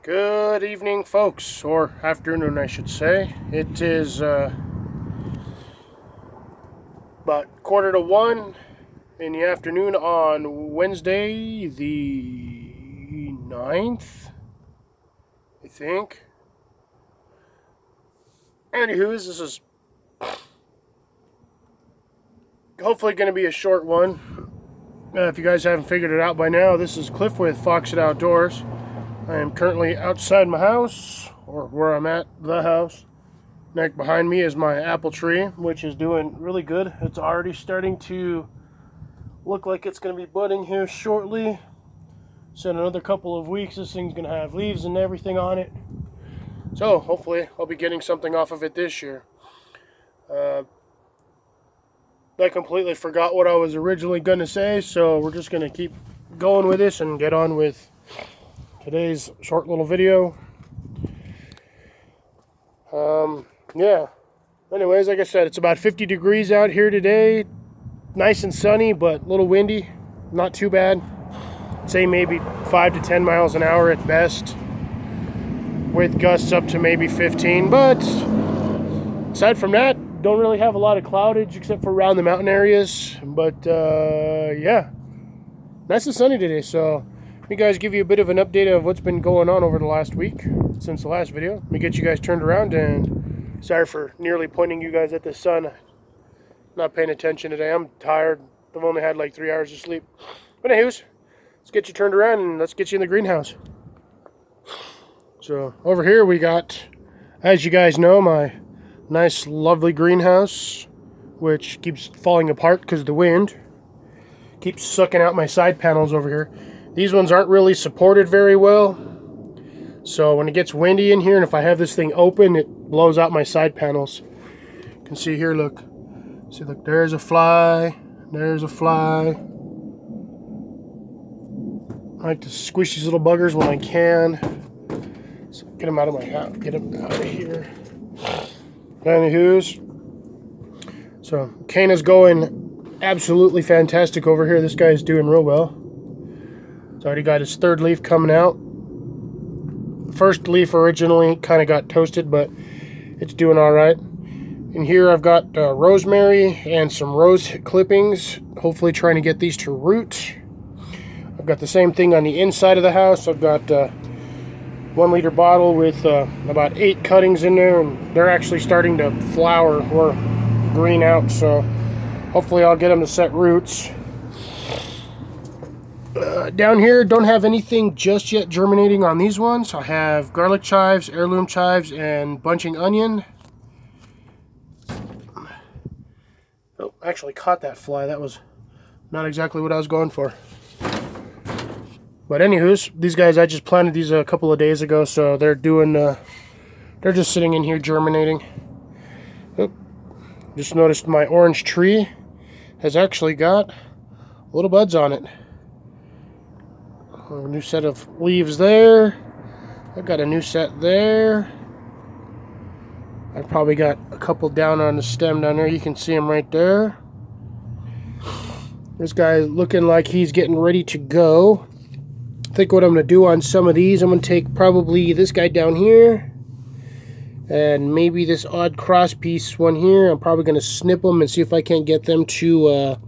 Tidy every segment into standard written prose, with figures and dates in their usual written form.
Good evening, folks, or afternoon, I should say. It is about 1:45 in the afternoon on Wednesday, the 9th, I think. Anywho's, this is hopefully going to be a short one. If you guys haven't figured it out by now, this is Cliff with Foxit Outdoors. I am currently outside my house, or where I'm at, the house. Next behind me is my apple tree, which is doing really good. It's already starting to look like it's going to be budding here shortly. So in another couple of weeks, this thing's going to have leaves and everything on it. So hopefully I'll be getting something off of it this year. I completely forgot what I was originally going to say, so we're just going to keep going with this and get on with today's short little video. Yeah. Anyways, like I said, it's about 50 degrees out here today. Nice and sunny, but a little windy. Not too bad. I'd say maybe 5 to 10 miles an hour at best, with gusts up to maybe 15. But aside from that, don't really have a lot of cloudage except for around the mountain areas. But yeah, nice and sunny today. So let me guys give you a bit of an update of what's been going on over the last week since the last video. Let me get you guys turned around, and sorry for nearly pointing you guys at the sun. Not paying attention today. I'm tired. I've only had like 3 hours of sleep. But anyways, let's get you turned around and let's get you in the greenhouse. So over here we got, as you guys know, my nice lovely greenhouse, which keeps falling apart because of the wind. Keeps sucking out my side panels over here. These ones aren't really supported very well. So when it gets windy in here, and if I have this thing open, it blows out my side panels. You can see here, look. See, look, there's a fly. There's a fly. I like to squish these little buggers when I can. So get them out of my house. Get them out of here. Anywho's. So Kana's going absolutely fantastic over here. This guy's doing real well. He's already got his third leaf coming out. First leaf originally kind of got toasted, but it's doing all right. In here I've got rosemary and some rose clippings, hopefully trying to get these to root. I've got the same thing on the inside of the house. I've got a 1 liter bottle with about 8 cuttings in there, and they're actually starting to flower or green out, so hopefully I'll get them to set roots. Down here, don't have anything just yet germinating on these ones. I have garlic chives, heirloom chives, and bunching onion. Oh, actually caught that fly. That was not exactly what I was going for. But anywho's, these guys, I just planted these a couple of days ago, so they're doing, they're just sitting in here germinating. Oh, just noticed my orange tree has actually got little buds on it. A new set of leaves there. I've got a new set there. I've probably got a couple down on the stem down there. You can see them right there. This guy's looking like he's getting ready to go. I think what I'm going to do on some of these, I'm going to take probably this guy down here and maybe this odd cross piece one here. I'm probably going to snip them and see if I can't get them to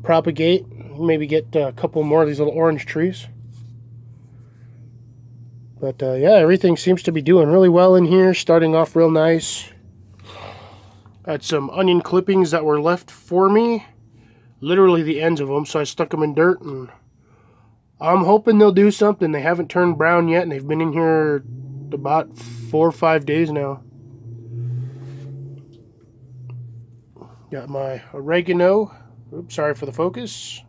propagate. Maybe get a couple more of these little orange trees. But yeah, everything seems to be doing really well in here, starting off real nice. Got some onion clippings that were left for me, literally the ends of them, so I stuck them in dirt, and I'm hoping they'll do something. They haven't turned brown yet, and they've been in here about 4 or 5 days now. Got my oregano. Oops, sorry for the focus.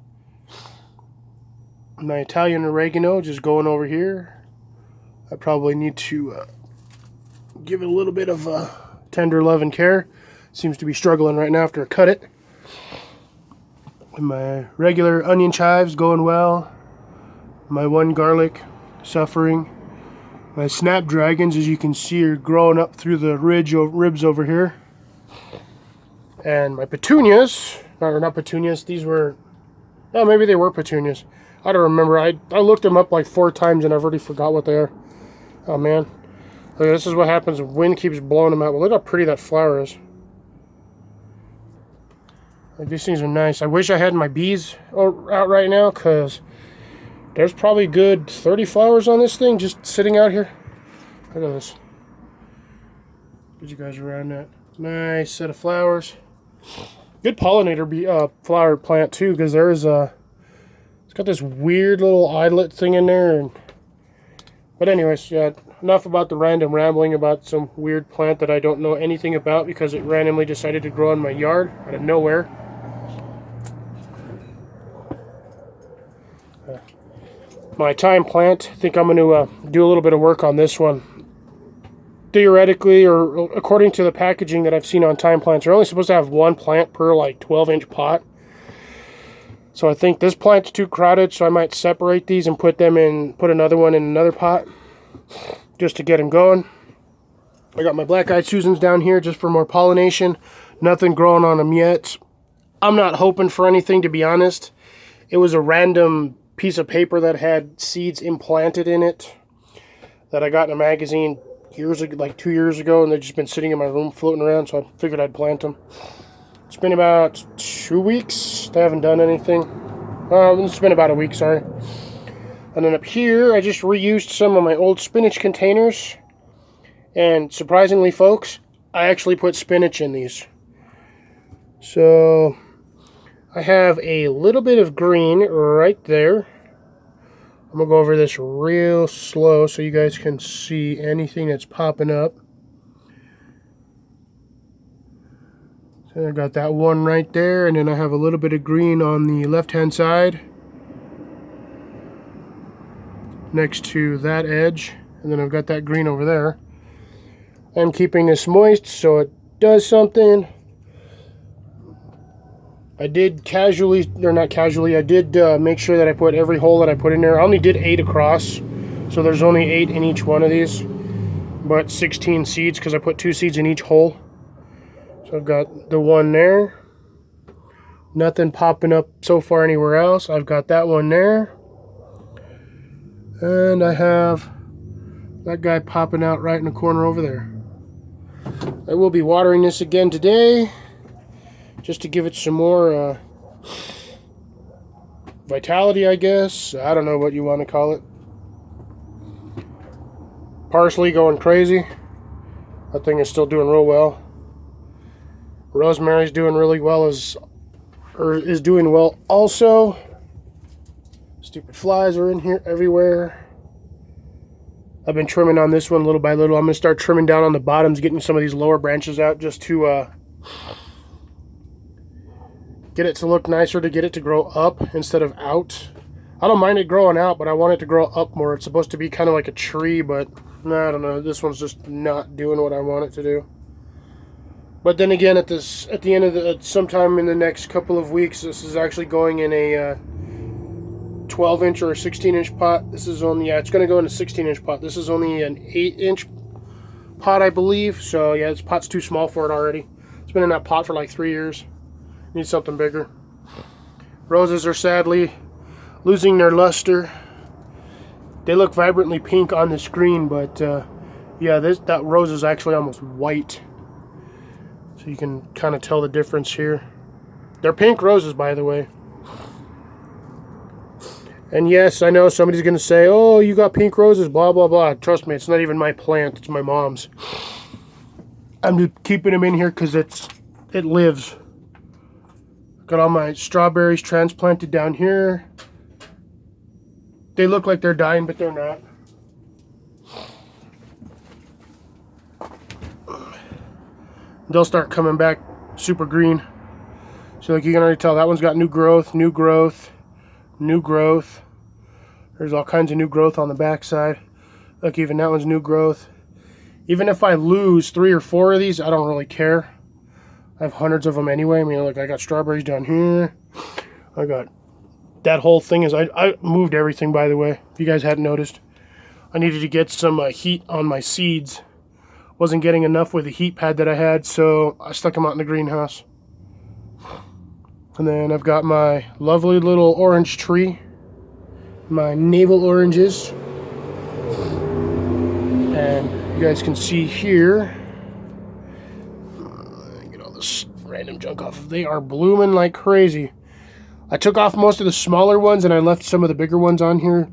My Italian oregano just going over here. I probably need to give it a little bit of tender love and care. Seems to be struggling right now after I cut it. And my regular onion chives going well. My one garlic suffering. My snapdragons, as you can see, are growing up through the ribs over here. And my petunias, or not petunias, these were, oh, maybe they were petunias. I don't remember. I looked them up like 4 times and I've already forgot what they are. Oh man. Look, this is what happens when wind keeps blowing them out. Well, look how pretty that flower is. Like, these things are nice. I wish I had my bees out right now, because there's probably good 30 flowers on this thing just sitting out here. Look at this. Get you guys around that. Nice set of flowers. Good pollinator flower plant too, because there's it's got this weird little eyelet thing in there. But anyways, yeah, enough about the random rambling about some weird plant that I don't know anything about because it randomly decided to grow in my yard out of nowhere. My thyme plant, I think I'm going to do a little bit of work on this one. Theoretically, or according to the packaging that I've seen on thyme plants, you're only supposed to have one plant per like 12-inch pot. So I think this plant's too crowded, so I might separate these and put another one in another pot just to get them going. I got my black-eyed Susans down here just for more pollination. Nothing growing on them yet. I'm not hoping for anything, to be honest. It was a random piece of paper that had seeds implanted in it that I got in a magazine years ago, like 2 years ago, and they've just been sitting in my room floating around, so I figured I'd plant them. It's been about 2 weeks. They haven't done anything. It's been about a week, sorry. And then up here, I just reused some of my old spinach containers. And surprisingly, folks, I actually put spinach in these. So I have a little bit of green right there. I'm going to go over this real slow so you guys can see anything that's popping up. So I got that one right there, and then I have a little bit of green on the left-hand side next to that edge, and then I've got that green over there. I'm keeping this moist so it does something. I did casually, or not casually, I did make sure that I put every hole that I put in there. I only did 8 across, so there's only 8 in each one of these, but 16 seeds because I put 2 seeds in each hole. So I've got the one there. Nothing popping up so far anywhere else. I've got that one there. And I have that guy popping out right in the corner over there. I will be watering this again today, just to give it some more vitality, I guess. I don't know what you want to call it. Parsley going crazy. That thing is still doing real well. Rosemary's doing really well, is doing well also. Stupid flies are in here everywhere. I've been trimming on this one little by little. I'm going to start trimming down on the bottoms, getting some of these lower branches out just to get it to look nicer, to get it to grow up instead of out. I don't mind it growing out, but I want it to grow up more. It's supposed to be kind of like a tree, but I don't know. This one's just not doing what I want it to do. But then again, at the end of sometime in the next couple of weeks, this is actually going in a 12-inch or a 16-inch pot. This is only, yeah, it's going to go in a 16-inch pot. This is only an 8-inch pot, I believe. So yeah, this pot's too small for it already. It's been in that pot for like 3 years. Need something bigger. Roses are sadly losing their luster. They look vibrantly pink on the screen, but yeah, that rose is actually almost white. So you can kind of tell the difference here. They're pink roses, by the way. And yes, I know somebody's going to say, oh, you got pink roses, blah, blah, blah. Trust me, it's not even my plant. It's my mom's. I'm just keeping them in here because it lives. Got all my strawberries transplanted down here. They look like they're dying, but they're not. They'll start coming back super green. So like you can already tell, that one's got new growth, new growth, new growth. There's all kinds of new growth on the back side. Look, even that one's new growth. Even if I lose 3 or 4 of these, I don't really care. I have hundreds of them anyway. I mean, look, I got strawberries down here. I got that whole thing is, I moved everything, by the way, if you guys hadn't noticed. I needed to get some heat on my seeds. Wasn't getting enough with the heat pad that I had, so I stuck them out in the greenhouse. And then I've got my lovely little orange tree. My navel oranges. And you guys can see here, get all this random junk off. They are blooming like crazy. I took off most of the smaller ones and I left some of the bigger ones on here.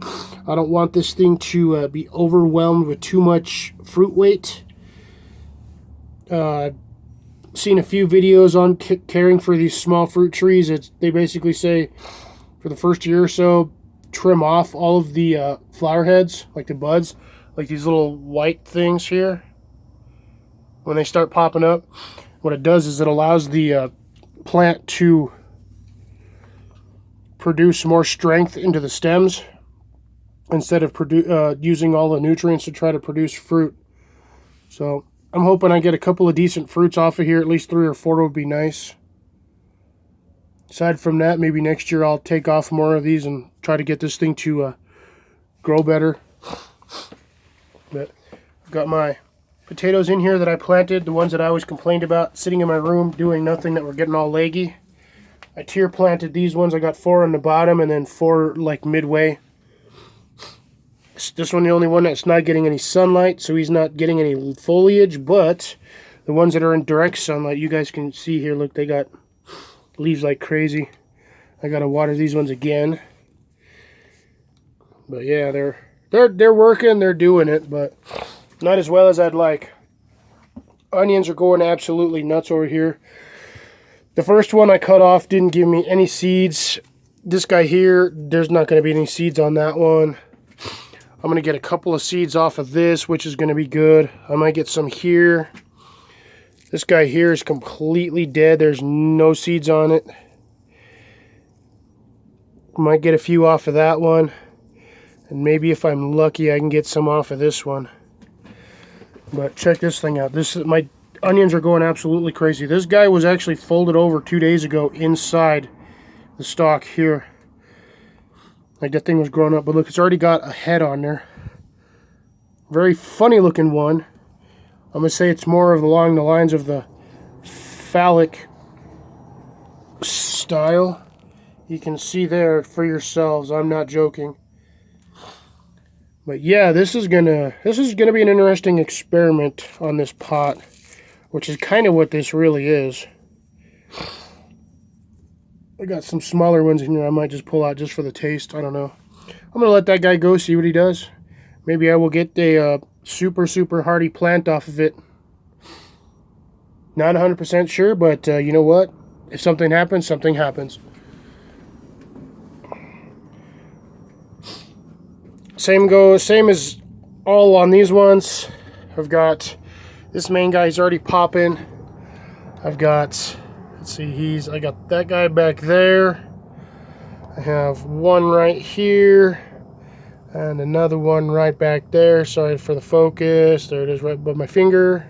I don't want this thing to be overwhelmed with too much fruit weight. I've seen a few videos on caring for these small fruit trees. They basically say for the first year or so, trim off all of the flower heads, like the buds, like these little white things here. When they start popping up, what it does is it allows the plant to produce more strength into the stems instead of using all the nutrients to try to produce fruit. So I'm hoping I get a couple of decent fruits off of here. At least 3 or 4 would be nice. Aside from that, maybe next year I'll take off more of these and try to get this thing to grow better. But I've got my potatoes in here that I planted, the ones that I always complained about, sitting in my room doing nothing, that were getting all leggy. I tier planted these ones. I got 4 on the bottom and then 4 like midway. This one, the only one that's not getting any sunlight, so he's not getting any foliage, but the ones that are in direct sunlight, you guys can see here, look, they got leaves like crazy. I gotta water these ones again. But yeah, they're working, they're doing it, but not as well as I'd like. Onions are going absolutely nuts over here. The first one I cut off didn't give me any seeds. This guy here, there's not going to be any seeds on that one. I'm going to get a couple of seeds off of this, which is going to be good. I might get some here. This guy here is completely dead. There's no seeds on it. Might get a few off of that one. And maybe if I'm lucky, I can get some off of this one. But check this thing out. My onions are going absolutely crazy. This guy was actually folded over 2 days ago inside the stalk here. Like that thing was growing up, but look, it's already got a head on there. Very funny looking one. I'm gonna say it's more of along the lines of the phallic style. You can see there for yourselves. I'm not joking. But yeah, this is gonna be an interesting experiment on this pot, which is kind of what this really is. I got some smaller ones in here I might just pull out just for the taste. I don't know. I'm going to let that guy go, see what he does. Maybe I will get a super hardy plant off of it. Not 100% sure, but you know what? If something happens, something happens. Same as all on these ones. I've got this main guy, he's already popping. I've got, let's see, I got that guy back there. I have one right here and another one right back there. Sorry for the focus. There it is right above my finger.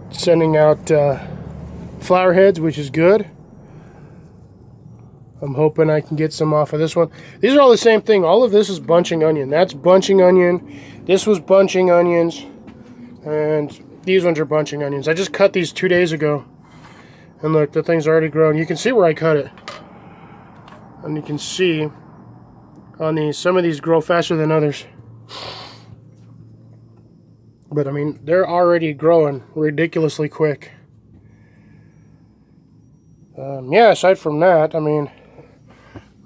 Sending out flower heads, which is good. I'm hoping I can get some off of this one. These are all the same thing. All of this is bunching onion. That's bunching onion. This was bunching onions. And these ones are bunching onions. I just cut these 2 days ago. And look, the thing's already grown. You can see where I cut it. And you can see on these, some of these grow faster than others. But I mean, they're already growing ridiculously quick. Yeah, aside from that, I mean,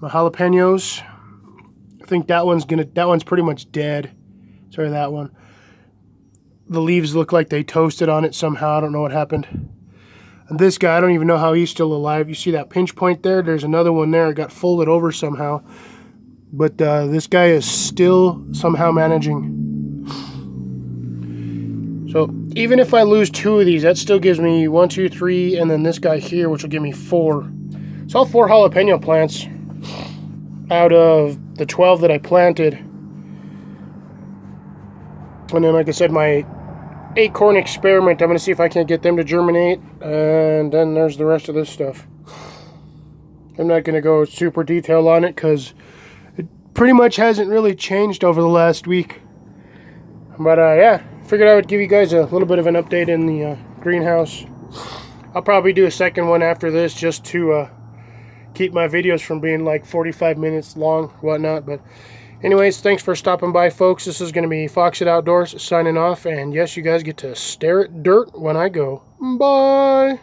my jalapenos, I think that one's pretty much dead. Sorry, that one. The leaves look like they toasted on it somehow. I don't know what happened. And this guy, I don't even know how he's still alive. You see that pinch point there? There's another one there. It got folded over somehow. But this guy is still somehow managing. So even if I lose 2 of these, that still gives me 1, 2, 3, and then this guy here, which will give me 4. So all 4 jalapeno plants out of the 12 that I planted. And then, like I said, my acorn experiment, I'm going to see if I can't get them to germinate. And then there's the rest of this stuff. I'm not going to go super detailed on it because it pretty much hasn't really changed over the last week. But yeah, figured I would give you guys a little bit of an update in the greenhouse. I'll probably do a second one after this just to keep my videos from being like 45 minutes long, whatnot. But Anyways, thanks for stopping by, folks. This is going to be Foxit Outdoors signing off. And yes, you guys get to stare at dirt when I go. Bye.